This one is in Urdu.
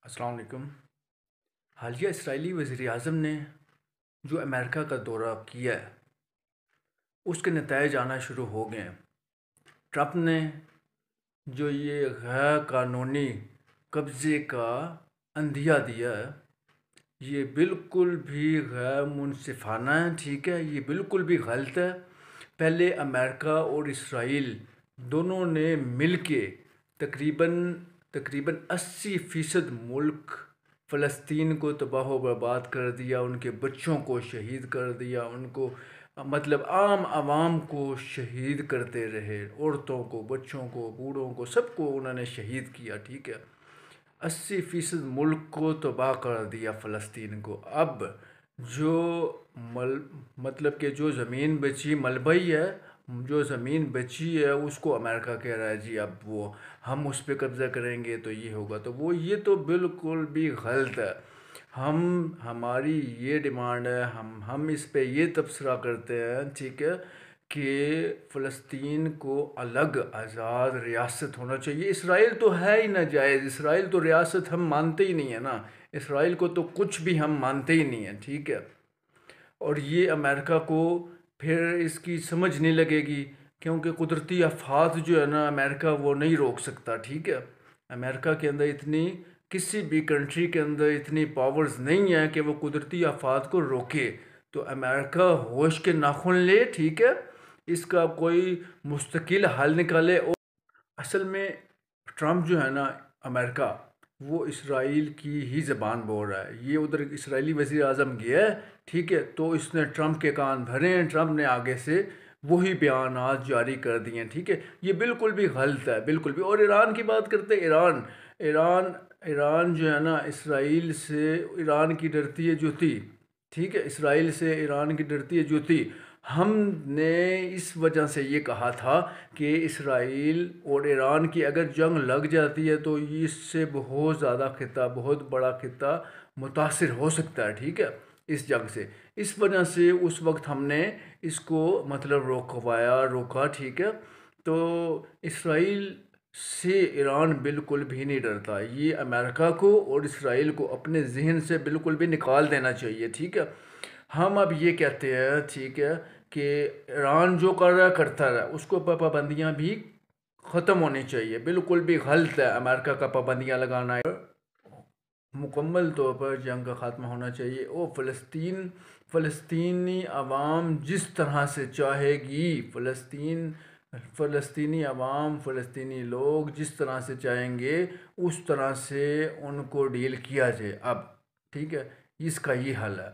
السلام علیکم۔ حالیہ اسرائیلی وزیر اعظم نے جو امریکہ کا دورہ کیا ہے اس کے نتائج آنا شروع ہو گئے ہیں۔ ٹرمپ نے جو یہ غیر قانونی قبضے کا عندیہ دیا ہے یہ بالکل بھی غیر منصفانہ ہے، ٹھیک ہے، یہ بالکل بھی غلط ہے۔ پہلے امریکہ اور اسرائیل دونوں نے مل کے تقریباً 80% ملک فلسطین کو تباہ و برباد کر دیا، ان کے بچوں کو شہید کر دیا، ان کو عام عوام کو شہید کرتے رہے، عورتوں کو، بچوں کو، بوڑھوں کو، سب کو انہوں نے شہید کیا، ٹھیک ہے۔ 80% ملک کو تباہ کر دیا فلسطین کو۔ اب جو جو زمین بچی ملبئی ہے، جو زمین بچی ہے اس کو امریکہ کہہ رہا ہے جی اب ہم اس پہ قبضہ کریں گے تو یہ ہوگا، تو یہ تو بالکل بھی غلط ہے۔ ہماری یہ ڈیمانڈ ہے، ہم اس پہ یہ تبصرہ کرتے ہیں، ٹھیک ہے، کہ فلسطین کو الگ آزاد ریاست ہونا چاہیے۔ اسرائیل تو ہے ہی ناجائز، اسرائیل تو ریاست ہم مانتے ہی نہیں ہیں نا، اسرائیل کو تو کچھ بھی ہم مانتے ہی نہیں ہیں، ٹھیک ہے۔ اور یہ امریکہ کو پھر اس کی سمجھ نہیں لگے گی، کیونکہ قدرتی آفات جو ہے نا امریکہ وہ نہیں روک سکتا، ٹھیک ہے۔ امریکہ کے اندر کسی بھی کنٹری کے اندر اتنی پاورز نہیں ہیں کہ وہ قدرتی آفات کو روکے، تو امریکہ ہوش کے ناخن لے، ٹھیک ہے، اس کا کوئی مستقل حل نکالے۔ اور اصل میں ٹرمپ جو ہے نا امریکہ وہ اسرائیل کی ہی زبان بول رہا ہے۔ یہ ادھر اسرائیلی وزیر اعظم گیا ہے، ٹھیک ہے، تو اس نے ٹرمپ کے کان بھرے ہیں، ٹرمپ نے آگے سے وہی بیانات جاری کر دیے ہیں، ٹھیک ہے۔ یہ بالکل بھی غلط ہے، بالکل بھی۔ اور ایران کی بات کرتے ہیں، ایران جو ہے نا اسرائیل سے ایران کی ڈرتی ہے جوتی، ٹھیک ہے، اسرائیل سے ایران کی ڈرتی ہے جوتی۔ ہم نے اس وجہ سے یہ کہا تھا کہ اسرائیل اور ایران کی اگر جنگ لگ جاتی ہے تو اس سے بہت زیادہ خطہ، بہت بڑا خطہ متاثر ہو سکتا ہے، ٹھیک ہے، اس جنگ سے۔ اس وجہ سے اس وقت ہم نے اس کو روکا، ٹھیک ہے۔ تو اسرائیل سے ایران بالکل بھی نہیں ڈرتا، یہ امریکہ کو اور اسرائیل کو اپنے ذہن سے بالکل بھی نکال دینا چاہیے، ٹھیک ہے۔ ہم اب یہ کہتے ہیں، ٹھیک ہے، کہ ایران جو کر رہا ہے کرتا رہا، اس کو پابندیاں بھی ختم ہونی چاہیے، بالکل بھی غلط ہے امریکہ کا پابندیاں لگانا ہے۔ مکمل طور پر جنگ کا خاتمہ ہونا چاہیے، اور فلسطینی عوام جس طرح سے چاہے گی، فلسطینی عوام، فلسطینی لوگ جس طرح سے چاہیں گے اس طرح سے ان کو ڈیل کیا جائے اب، ٹھیک ہے، اس کا یہ حل ہے۔